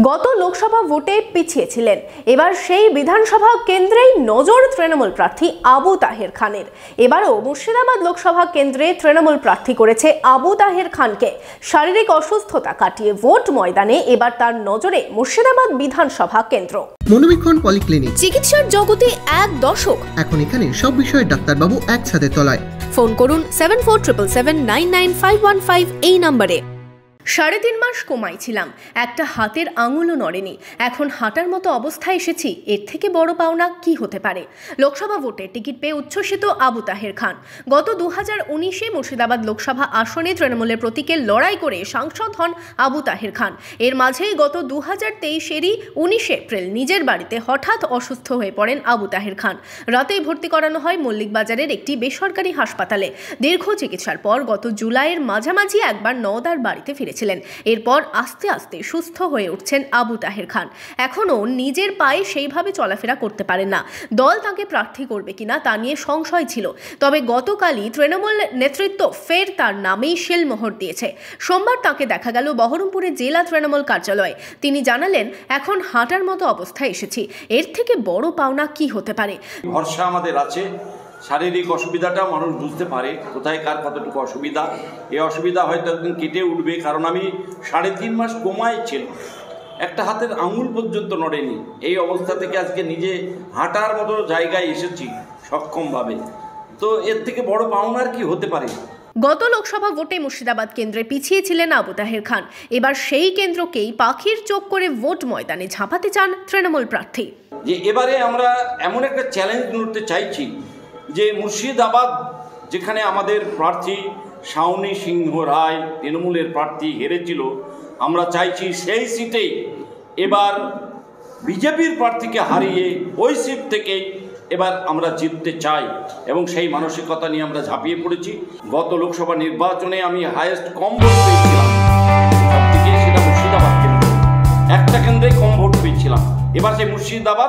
গত লোকসভা ভোটে পিছিয়ে ছিলেন, এবার সেই বিধানসভা কেন্দ্রেই নজর তৃণমূল প্রার্থী আবু তাহের খানের। এবারও মুর্শিদাবাদ লোকসভা কেন্দ্রে তৃণমূল প্রার্থী করেছে আবু তাহের খানকে। শারীরিক অসুস্থতা কাটিয়ে ভোট ময়দানে এবার তার নজরে মুর্শিদাবাদ বিধানসভা কেন্দ্র। মনোবীক্ষণ পলিক্লিনিক, চিকিৎসার জগতে এক দশক। এখন এখানে সব বিষয়ে ডাক্তারবাবু একসাথে তলায়। ফোন করুন 7477799515 এই নম্বরে। 3.5 মাস কোমায় ছিলাম, একটা হাতের আঙুলও নড়েনি, এখন হাঁটার মতো অবস্থায় এসেছি। এর থেকে বড় পাওনা কি হতে পারে? লোকসভা ভোটে টিকিট পেয়ে উচ্ছ্বসিত আবু তাহের খান। গত 2019-এ মুর্শিদাবাদ লোকসভা আসনে তৃণমূলের প্রতীকে লড়াই করে সাংসদ হন আবু তাহের খান। এর মাঝেই গত 2023-এরই 19 এপ্রিল নিজের বাড়িতে হঠাৎ অসুস্থ হয়ে পড়েন আবু তাহের খান। রাতেই ভর্তি করানো হয় মল্লিক বাজারের একটি বেসরকারি হাসপাতালে। দীর্ঘ চিকিৎসার পর গত জুলাইয়ের মাঝামাঝি একবার নওদার বাড়িতে ফিরেছিলেন। এরপর আস্তে আস্তে সুস্থ হয়ে উঠছেন আবু তাহের খান। এখনও নিজের পায়ে সেইভাবে চলাফেরা করতে পারেন না। দল তাকে প্রার্থী করবে কিনা তা নিয়ে সংশয় ছিল, তবে গতকালই তৃণমূল নেতৃত্ব ফের তার নামেই শিলমোহর দিয়েছে। সোমবার তাকে দেখা গেল বহরমপুরের জেলা তৃণমূল কার্যালয়ে। তিনি জানালেন, এখন হাঁটার মতো অবস্থায় এসেছি, এর থেকে বড় পাওনা কি হতে পারে? ভরসা আমাদের আছে। শারীরিক অসুবিধাটা মানুষ বুঝতে পারে কোথায় কার কতটুকু অসুবিধা। এই অসুবিধা হয়তো একদিন কেটে উঠবে, কারণ আমি 3.5 মাস কোমায় ছিলাম, একটা হাতের আঙুল পর্যন্ত নড়েনি। এই অবস্থা থেকে আজকে নিজে হাঁটার মতো জায়গায় এসেছি সক্ষমভাবে। তো এর থেকে বড় পাওনার কি হতে পারে? গত লোকসভা ভোটে মুর্শিদাবাদ কেন্দ্রে পিছিয়ে ছিলেন আবু তাহের খান। এবার সেই কেন্দ্রকেই পাখির চোখ করে ভোট ময়দানে ঝাঁপাতে চান তৃণমূল প্রার্থী। যে এবারে আমরা এমন একটা চ্যালেঞ্জ নিতে চাইছি যে মুর্শিদাবাদ, যেখানে আমাদের প্রার্থী শাওনি সিংহ রায় তৃণমূলের প্রার্থী হেরেছিল, আমরা চাইছি সেই সিটেই এবার বিজেপির প্রার্থীকে হারিয়ে ওই সিট থেকেই এবার আমরা জিততে চাই, এবং সেই মানসিকতা নিয়ে আমরা ঝাঁপিয়ে পড়েছি। গত লোকসভা নির্বাচনে আমি হাইয়েস্ট কম ভোট পেয়েছিলাম, সব থেকে সেটা মুর্শিদাবাদ কেন্দ্র, একটা কেন্দ্রে কম ভোট পেয়েছিলাম। এবার সেই মুর্শিদাবাদ